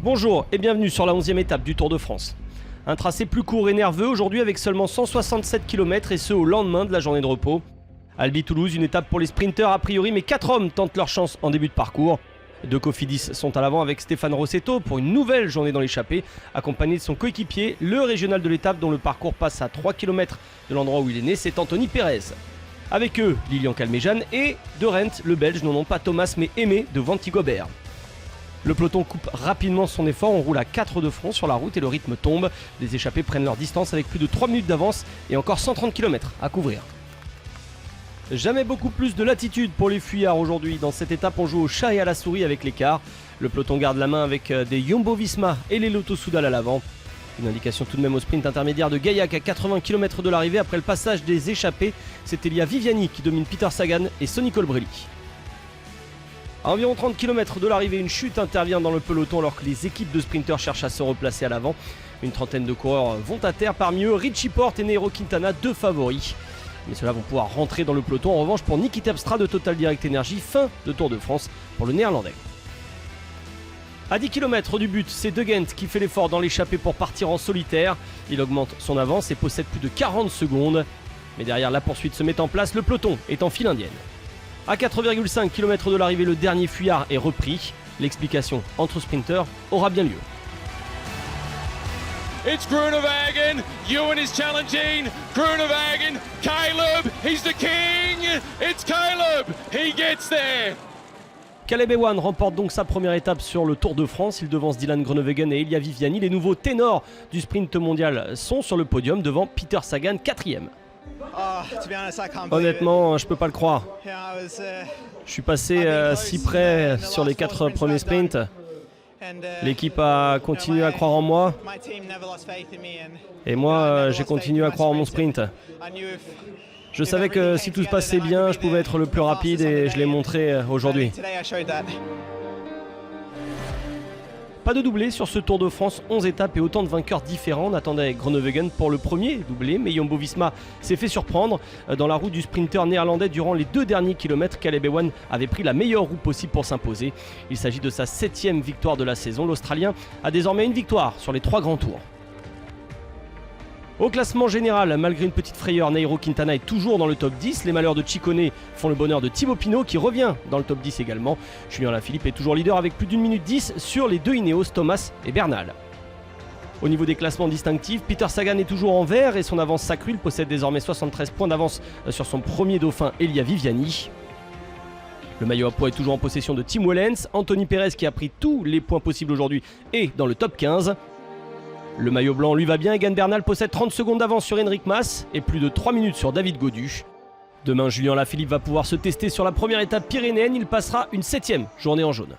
Bonjour et bienvenue sur la 11e étape du Tour de France. Un tracé plus court et nerveux aujourd'hui avec seulement 167 km et ce au lendemain de la journée de repos. Albi-Toulouse, une étape pour les sprinteurs a priori, mais 4 hommes tentent leur chance en début de parcours. Deux Cofidis sont à l'avant avec Stéphane Rossetto pour une nouvelle journée dans l'échappée, accompagné de son coéquipier, le régional de l'étape dont le parcours passe à 3 km de l'endroit où il est né, c'est Anthony Pérez. Avec eux, Lilian Calmejane et De Rent, le Belge, non pas Thomas mais Aimé de Wanty-Gobert. Le peloton coupe rapidement son effort, on roule à 4 de front sur la route et le rythme tombe. Les échappés prennent leur distance avec plus de 3 minutes d'avance et encore 130 km à couvrir. Jamais beaucoup plus de latitude pour les fuyards aujourd'hui. Dans cette étape, on joue au chat et à la souris avec l'écart. Le peloton garde la main avec des Jumbo-Visma et les Lotto-Soudal à l'avant. Une indication tout de même au sprint intermédiaire de Gaillac à 80 km de l'arrivée après le passage des échappés. C'est Elia Viviani qui domine Peter Sagan et Sonny Colbrelli. À environ 30 km de l'arrivée, une chute intervient dans le peloton alors que les équipes de sprinteurs cherchent à se replacer à l'avant. Une trentaine de coureurs vont à terre, parmi eux Richie Porte et Nairo Quintana, deux favoris. Mais ceux-là vont pouvoir rentrer dans le peloton. En revanche, pour Niki Terpstra de Total Direct Energy, fin de Tour de France pour le néerlandais. À 10 km du but, c'est De Gendt qui fait l'effort dans l'échappée pour partir en solitaire. Il augmente son avance et possède plus de 40 secondes. Mais derrière, la poursuite se met en place, le peloton est en file indienne. À 4,5 km de l'arrivée, le dernier fuyard est repris. L'explication entre sprinteurs aura bien lieu. It's Groenewegen, Ewan is challenging, Groenewegen, Caleb, he's the king, it's Caleb, he gets there. Caleb Ewan remporte donc sa première étape sur le Tour de France. Il devance Dylan Groenewegen et Elia Viviani. Les nouveaux ténors du sprint mondial sont sur le podium devant Peter Sagan, 4e. Honnêtement, je peux pas le croire. Je suis passé si près sur les 4 premiers sprints. L'équipe a continué à croire en moi. Et moi, j'ai continué à croire en mon sprint. Je savais que si tout se passait bien, je pouvais être le plus rapide et je l'ai montré aujourd'hui. Pas de doublé sur ce Tour de France, 11 étapes et autant de vainqueurs différents. On attendait avec Groenewegen pour le premier doublé, mais Jumbo-Visma s'est fait surprendre. Dans la roue du sprinter néerlandais, durant les 2 derniers kilomètres, Caleb Ewan avait pris la meilleure roue possible pour s'imposer. Il s'agit de sa 7e victoire de la saison. L'Australien a désormais une victoire sur les 3 grands tours. Au classement général, malgré une petite frayeur, Nairo Quintana est toujours dans le top 10. Les malheurs de Ciccone font le bonheur de Thibaut Pinot qui revient dans le top 10 également. Julien Lafilippe est toujours leader avec plus d'1 minute 10 sur les deux Ineos, Thomas et Bernal. Au niveau des classements distinctifs, Peter Sagan est toujours en vert et son avance s'accrue. Il possède désormais 73 points d'avance sur son premier dauphin Elia Viviani. Le maillot à poids est toujours en possession de Tim Wellens. Anthony Pérez qui a pris tous les points possibles aujourd'hui est dans le top 15. Le maillot blanc lui va bien, Egan Bernal possède 30 secondes d'avance sur Henrik Mas et plus de 3 minutes sur David Gaudu. Demain, Julien Lafilippe va pouvoir se tester sur la première étape pyrénéenne, il passera une 7e journée en jaune.